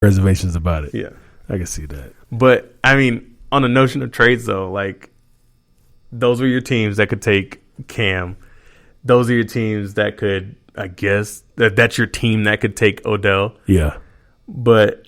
reservations about it. Yeah. I can see that. But, I mean, on the notion of trades, though, like, those were your teams that could take Cam. Those are your teams that could, I guess, that's your team that could take Odell. Yeah. But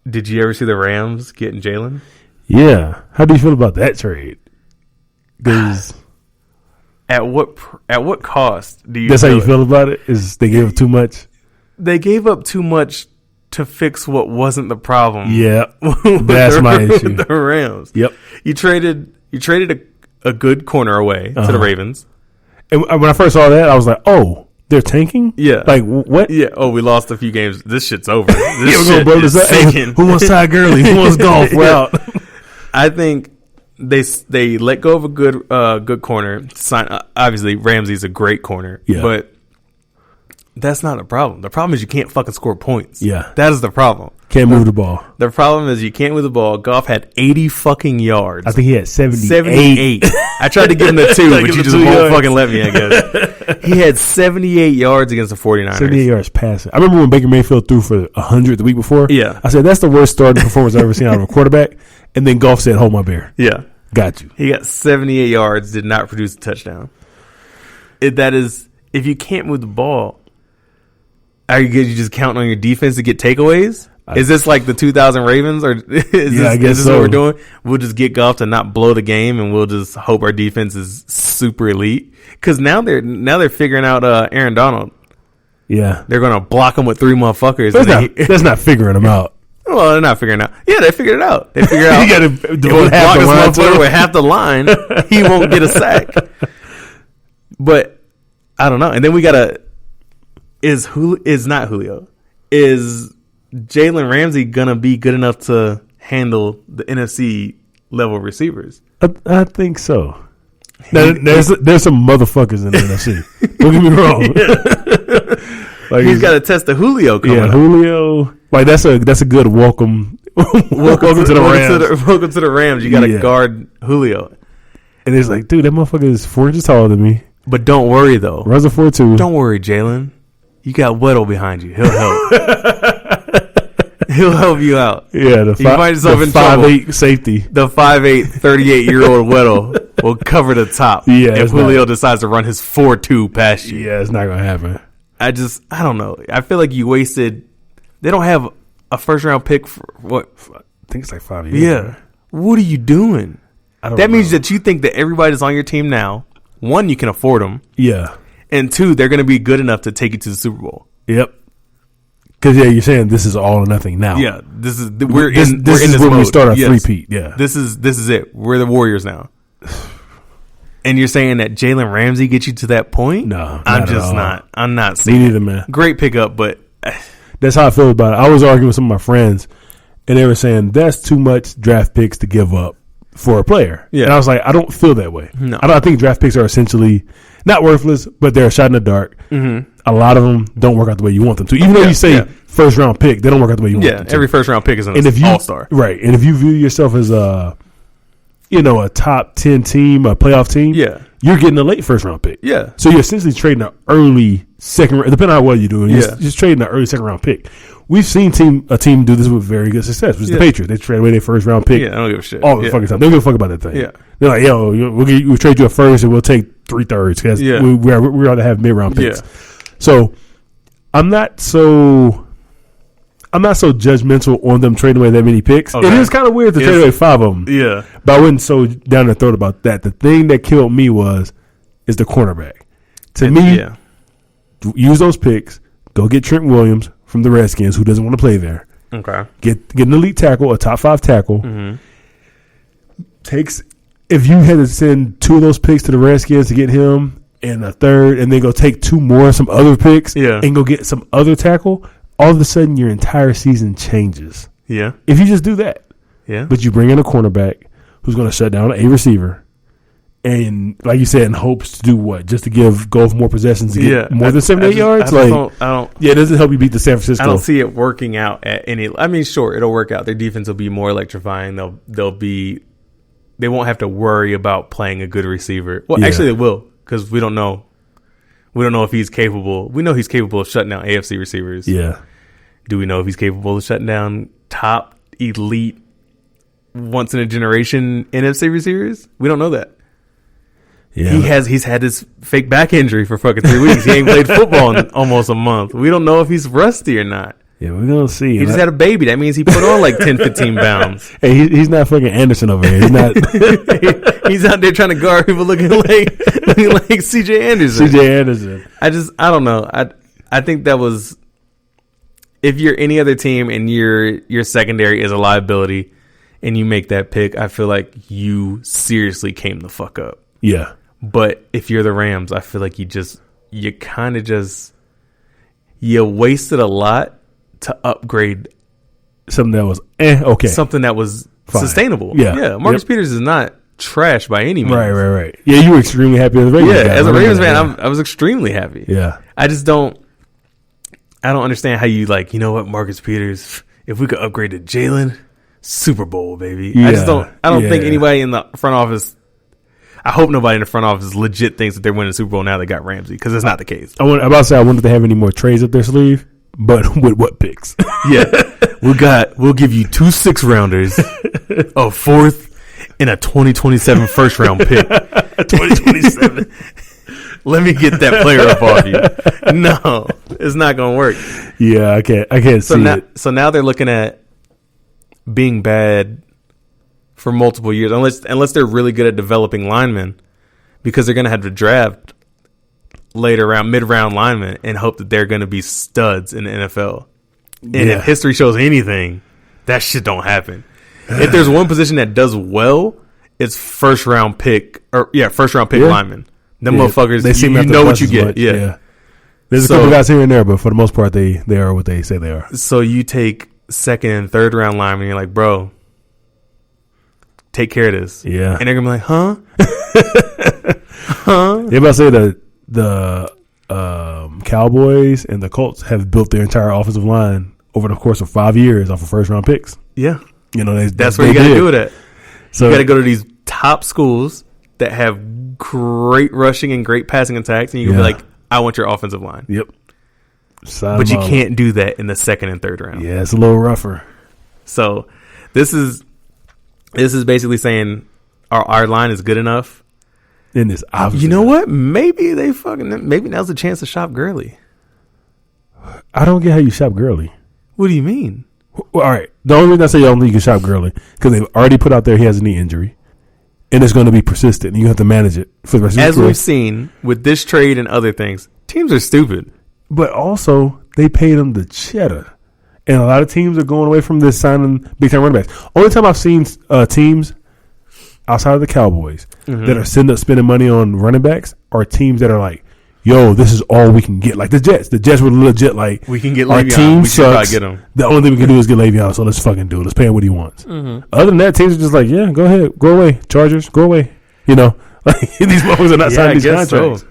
did you ever see the Rams getting Jalen? Yeah. How do you feel about that trade? Because at what cost do you? That's how you feel about it? Is they gave up too much? They gave up too much to fix what wasn't the problem. Yeah, that's my issue. The Rams. Yep. You traded a good corner away to the Ravens. And when I first saw that, I was like, "Oh, they're tanking." Yeah. Like what? Yeah. Oh, we lost a few games. This shit's over. We're This gonna shit blow is this up. sinking. Who wants Ty Gurley? Who wants golf? We're out. I think they let go of a good corner. Obviously, Ramsey's a great corner. Yeah. But that's not the problem. The problem is you can't fucking score points. Yeah. That is the problem. Can't move the ball. The problem is you can't move the ball. Goff had 80 fucking yards. I think he had 78. 78. I tried to give him the 2, but you just won't fucking let me, I guess. He had 78 yards against the 49ers. 78 yards passing. I remember when Baker Mayfield threw for 100 the week before. Yeah. I said, that's the worst starting performance I've ever seen out of a quarterback. And then Goff said, hold my beer. Yeah. Got you. He got 78 yards, did not produce a touchdown. That is, if you can't move the ball, are you just counting on your defense to get takeaways? Is this like the 2000 Ravens, or I guess this so. what we're doing? We'll just get Goff to not blow the game, and we'll just hope our defense is super elite. Because now they're figuring out Aaron Donald. Yeah, they're gonna block him with 3 motherfuckers. That's not figuring him out. Well, they're not figuring it out. Yeah, they figured it out. They figured out. You got to devote half the line with half the line. He won't get a sack. But I don't know. And then we gotta. Is not Julio? Is Jalen Ramsey gonna be good enough to handle the NFC level receivers? I think so. Now, there's some motherfuckers in the NFC. Don't get me wrong. Like he's got to test the Julio coming up. Julio. Like that's a good welcome. welcome to the Rams. Welcome to the Rams. You got to guard Julio. And it's like, dude, that motherfucker is 4 inches taller than me. But don't worry though. Runs a 4.2. Don't worry, Jalen. You got Weddle behind you. He'll help. He'll help you out. Yeah, the 5'8" safety. The 5'8", 38-year-old Weddle will cover the top. Yeah, if Julio decides to run his 4.2 past you. Yeah, it's not gonna happen. I don't know. I feel like you wasted. They don't have a first round pick for what? I think it's like 5 years. Yeah. Right? What are you doing? That means that you think that everybody that's on your team now, 1, you can afford them. Yeah. And 2, they're going to be good enough to take you to the Super Bowl. Yep. Because you're saying this is all or nothing now. Yeah, this is we're in this mode. We start our three-peat. Yeah, this is it. We're the Warriors now. And you're saying that Jalen Ramsey gets you to that point? No, I'm just not. I'm not saying. Me neither, man. Great pickup, but that's how I feel about it. I was arguing with some of my friends, and they were saying that's too much draft picks to give up for a player. Yeah, and I was like, I don't feel that way. No, I think draft picks are essentially not worthless, but they're a shot in the dark. Mm-hmm. A lot of them don't work out the way you want them to. Even though you say first round pick, they don't work out the way you want them to. Every first round pick is an all-star. Right. And if you view yourself as a top 10 team, a playoff team, you're getting a late first round pick. Yeah. So you're essentially trading an early second round, depending on what you're doing, you're just trading an early second round pick. We've seen a team do this with very good success, which is the Patriots. They trade away their first round pick. Yeah, I don't give a shit. All the fucking time. They don't give a fuck about that thing. Yeah. They're like, we'll trade you a first and we'll take 3/3 because we rather have mid round picks. Yeah. So I'm not so judgmental on them trading away that many picks. Okay. It is kind of weird to trade away 5 of them. Yeah. But I wasn't so down their throat about that. The thing that killed me is the cornerback. To me, use those picks, go get Trent Williams from the Redskins, who doesn't want to play there. Okay. Get an elite tackle, a top 5 tackle. Mm-hmm. If you had to send 2 of those picks to the Redskins to get him and a third, and then go take 2 more, some other picks, and go get some other tackle, all of a sudden your entire season changes. Yeah. If you just do that. Yeah. But you bring in a cornerback who's going to shut down a receiver, and like you said, in hopes to do what? Just to give Goff more possessions to get more than 78 yards? I don't. Yeah, it doesn't help you beat the San Francisco. I don't see it working out at any. I mean, sure, it'll work out. Their defense will be more electrifying. They won't have to worry about playing a good receiver. Well, actually, they will, because we don't know. We don't know if he's capable. We know he's capable of shutting down AFC receivers. Yeah. Do we know if he's capable of shutting down top elite once in a generation NFC receivers? We don't know that. Yeah, he's had this fake back injury for fucking 3 weeks. He ain't played football in almost a month. We don't know if he's rusty or not. Yeah, we're gonna see. He just had a baby. That means he put on like 10, 15 pounds. Hey, he's not fucking Anderson over here. He's not. He's out there trying to guard people looking like CJ Anderson. CJ Anderson. I don't know. I think that was, if you're any other team and your secondary is a liability and you make that pick, I feel like you seriously came the fuck up. Yeah. But if you're the Rams, I feel like you wasted a lot to upgrade something that was okay. Something that was fine. Sustainable. Yeah. Marcus Peters is not trash by any means. Right. Yeah, you were extremely happy as a Ravens fan. Yeah, as a Ravens fan, I was extremely happy. Yeah. I don't understand how you you know what, Marcus Peters, if we could upgrade to Jalen, Super Bowl, baby. Yeah. I don't think anybody in the front office, I hope nobody in the front office legit thinks that they're winning the Super Bowl now they got Ramsey, because it's not the case. I'm about to say, I wonder if they have any more trades up their sleeve, but with what picks? Yeah. We'll give you 2 6-rounders, a 4th, and a 2027 first round pick. 2027. Let me get that player up off you. No, it's not going to work. Yeah, I can't see it. So now they're looking at being bad for multiple years, unless they're really good at developing linemen, because they're going to have to draft mid-round linemen and hope that they're going to be studs in the NFL. And if history shows anything, that shit don't happen. If there's one position that does well, it's first-round pick linemen. Them motherfuckers, they seem you know what you get. Yeah. There's a couple guys here and there, but for the most part, they are what they say they are. So you take second and third round linemen, and you're like, bro, take care of this. Yeah. And they're going to be like, huh? They're about to say that the Cowboys and the Colts have built their entire offensive line over the course of 5 years off of first-round picks. Yeah. You know, that's where you got to do it at. So you got to go to these top schools that have great rushing and great passing attacks, and you can be like, I want your offensive line. Yep. But you can't do that in the second and third round. Yeah, it's a little rougher. So this is basically saying our line is good enough. In this, obviously, you know what? Maybe now's the chance to shop Gurley. I don't get how you shop Gurley. What do you mean? Well, all right. The only reason I say I don't think you can shop Gurley because they've already put out there he has a knee injury, and it's going to be persistent, and you have to manage it for the rest of your career. As we've seen with this trade and other things, teams are stupid. But also, they paid him the cheddar. And a lot of teams are going away from this signing big-time running backs. Only time I've seen teams outside of the Cowboys that are spending money on running backs are teams that are like, yo, this is all we can get. Like the Jets. The Jets were legit like, we can get our Le'Veon. team we sucks. Get him. The only thing we can do is get Le'Veon, so let's fucking do it. Let's pay him what he wants. Other than that, teams are just like, yeah, go ahead. Go away. Chargers, go away. You know, like these motherfuckers are not signing these contracts.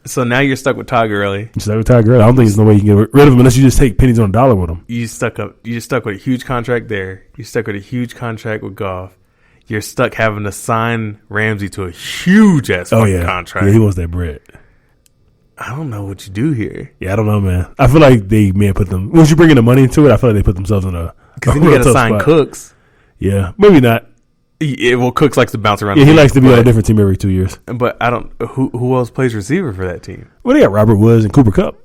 So now you're stuck with Todd Gurley. You're stuck with Todd Gurley. I don't think there's no way you can get rid of him unless you just take pennies on a dollar with him. You stuck with a huge contract there. You're stuck with a huge contract with Goff. You're stuck having to sign Ramsey to a huge ass contract. Yeah, he wants that bread. I don't know what you do here. Yeah, I don't know, man. I feel like they may have put them. Once you bring in the money into it, I feel like they put themselves in a. Because then you got to sign spot. Cooks. Yeah, maybe not. Well, Cooks likes to bounce around. Yeah, he likes to be on a different team every 2 years. But I don't. Who else plays receiver for that team? Well, they got Robert Woods and Cooper Kupp.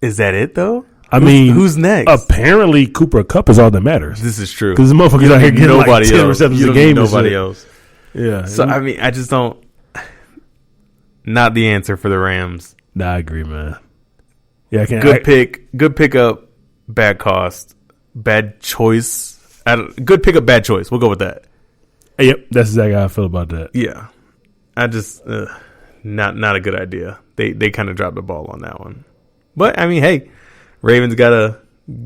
Is that it though? I mean, who's next? Apparently, Cooper Kupp is all that matters. This is true because the motherfuckers out here getting nobody like 10 receptions a game. Nobody else. Yeah. So I mean, I just don't. Not the answer for the Rams. Nah, I agree, man. Yeah, I can't. Good pickup, bad cost, bad choice. Good pickup, bad choice. We'll go with that. Yep, that's exactly how I feel about that. Yeah, I just not a good idea. They kind of dropped the ball on that one. But I mean, hey, Ravens got a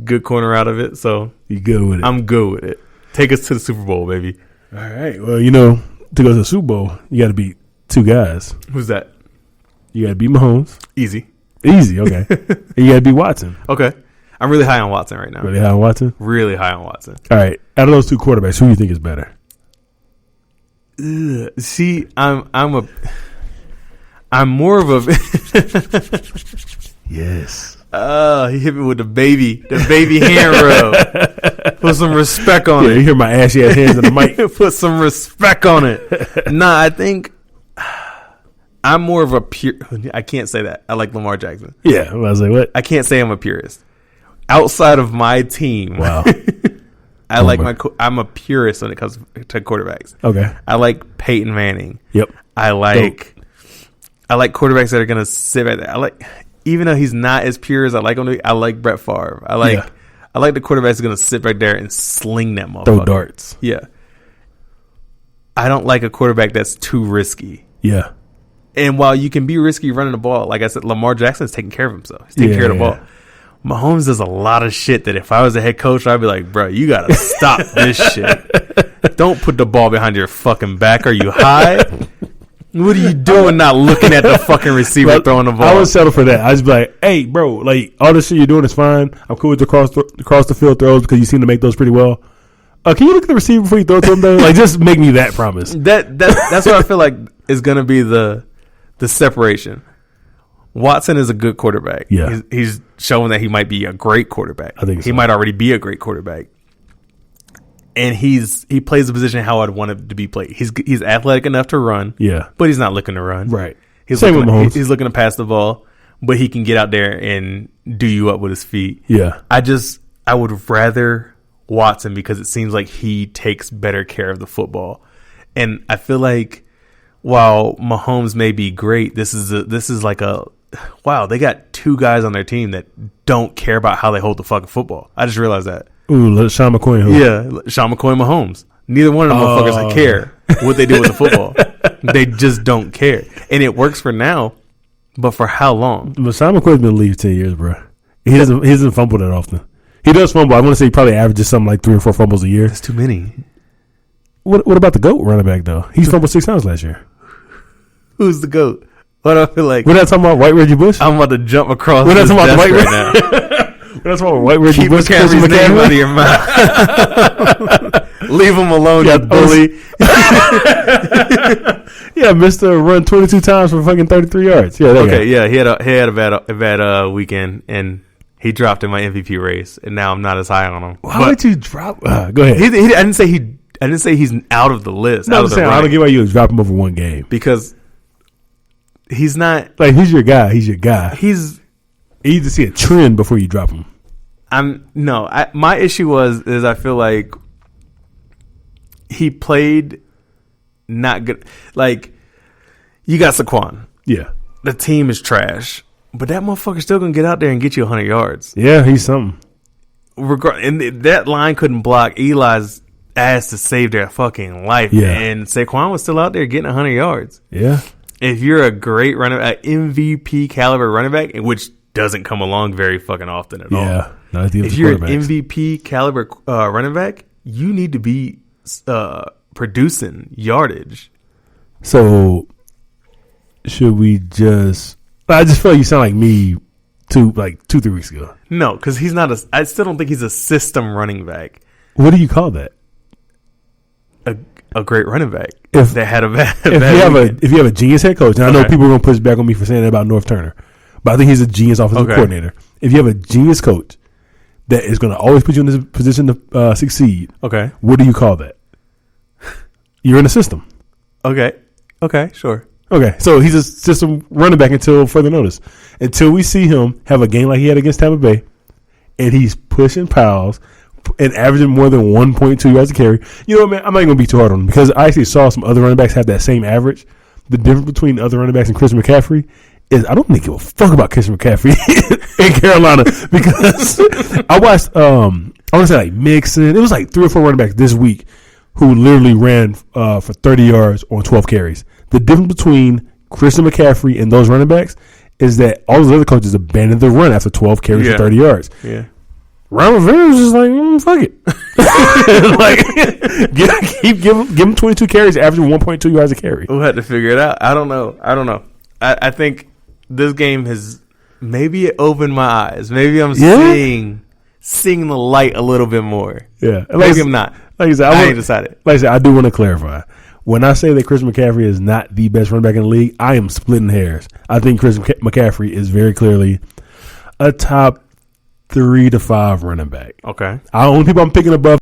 good corner out of it, so you good with it? I'm good with it. Take us to the Super Bowl, baby. All right. Well, you know, to go to the Super Bowl, you got to beat two guys. Who's that? You got to beat Mahomes. Easy. Okay. And you got to beat Watson. Okay. I'm really high on Watson right now. Really high on Watson? Really high on Watson. All right. Out of those two quarterbacks, who do you think is better? See, I'm more of a yes. He hit me with the baby hand rub. Put some respect on it. You hear my ashy ass hands in the mic. Put some respect on it. Nah, I think I'm more of a pure. I can't say that. I like Lamar Jackson. Yeah, I was like, what? I can't say I'm a purist. Outside of my team, Wow. I'm a purist when it comes to quarterbacks. Okay. I like Peyton Manning. Yep. I like quarterbacks that are gonna sit back there. Even though he's not as pure as I like him to be, I like Brett Favre. I like the quarterbacks that's gonna sit back there and sling that motherfucker. Throw darts. Yeah. I don't like a quarterback that's too risky. Yeah. And while you can be risky running the ball, like I said, Lamar Jackson's taking care of himself. He's taking care of the ball. Mahomes does a lot of shit that if I was a head coach, I'd be like, bro, you got to stop this shit. Don't put the ball behind your fucking back. Are you high? What are you doing not looking at the fucking receiver throwing the ball? I would settle for that. I just be like, hey, bro, like all this shit you're doing is fine. I'm cool with the cross the field throws because you seem to make those pretty well. Can you look at the receiver before you throw it to him, though? Like, just make me that promise. That's what I feel like is going to be the separation. Watson is a good quarterback. Yeah. He's showing that he might be a great quarterback. I think he might already be a great quarterback. And he plays the position how I'd want it to be played. He's athletic enough to run. Yeah. But he's not looking to run. Right. Same with Mahomes. He's looking to pass the ball, but he can get out there and do you up with his feet. Yeah. I would rather Watson because it seems like he takes better care of the football. And I feel like while Mahomes may be great, this is like wow, they got two guys on their team that don't care about how they hold the fucking football. I just realized that. Ooh, Sean McCoy. Yeah, Sean McCoy and Mahomes. Neither one of them motherfuckers care what they do with the football. They just don't care. And it works for now, but for how long? But Sean McCoy's been in the league 10 years, bro. He doesn't fumble that often. He does fumble. I want to say he probably averages something like 3 or 4 fumbles a year. That's too many. What about the GOAT running back, though? He fumbled 6 times last year. Who's the GOAT? What do I feel like? We're not talking about White Reggie Bush? I'm about to jump across We're not this talking about the desk White right now. We're not talking about White Reggie Bush. Keep McCaffrey's name out of your mouth. Leave him alone, you bully. Yeah, Mr. Run 22 times for fucking 33 yards. Yeah, yeah, he had a bad weekend, and he dropped in my MVP race, and now I'm not as high on him. Why would you drop? Go ahead. I didn't say he's out of the list. No, I'm saying I don't get why you would drop him over one game because he's not like he's your guy. He's your guy. You need to see a trend before you drop him. My issue is I feel like he played not good. Like, you got Saquon. Yeah. The team is trash. But that motherfucker's still going to get out there and get you 100 yards. Yeah, he's something. And that line couldn't block Eli's ass to save their fucking life. Yeah. And Saquon was still out there getting 100 yards. Yeah. If you're a great running back, MVP caliber running back, which doesn't come along very fucking often at all. Yeah. If you're an MVP caliber running back, you need to be producing yardage. So, should we just... I just feel like you sound like me 2-3 weeks ago. No, because he's not I still don't think he's a system running back. What do you call that? A great running back. If they had a bad if you have a genius head coach, and I know people are going to push back on me for saying that about North Turner, but I think he's a genius offensive coordinator. If you have a genius coach that is going to always put you in this position to succeed, okay, what do you call that? You're in a system. Okay, sure. Okay, so he's a system running back until further notice. Until we see him have a game like he had against Tampa Bay, and he's pushing piles and averaging more than 1.2 yards a carry. You know what, man? I'm not even going to be too hard on him because I actually saw some other running backs have that same average. The difference between other running backs and Christian McCaffrey is I don't think give a fuck about Christian McCaffrey in Carolina because I watched, I want to say like Mixon. It was like 3 or 4 running backs this week who literally ran for 30 yards on 12 carries. The difference between Christian McCaffrey and those running backs is that all those other coaches abandoned the run after 12 carries for 30 yards. Yeah. Ron Rivera was just like, fuck it. Like, give him 22 carries, averaging 1.2 yards a carry. We'll have to figure it out. I don't know. I think this game has maybe it opened my eyes. Maybe I'm seeing the light a little bit more. Yeah. Maybe I'm not. Like I said, I ain't decided. Like I said, I do want to clarify. When I say that Christian McCaffrey is not the best running back in the league, I am splitting hairs. I think Christian McCaffrey is very clearly a top 3 to 5 running back. Okay. The only people I'm picking above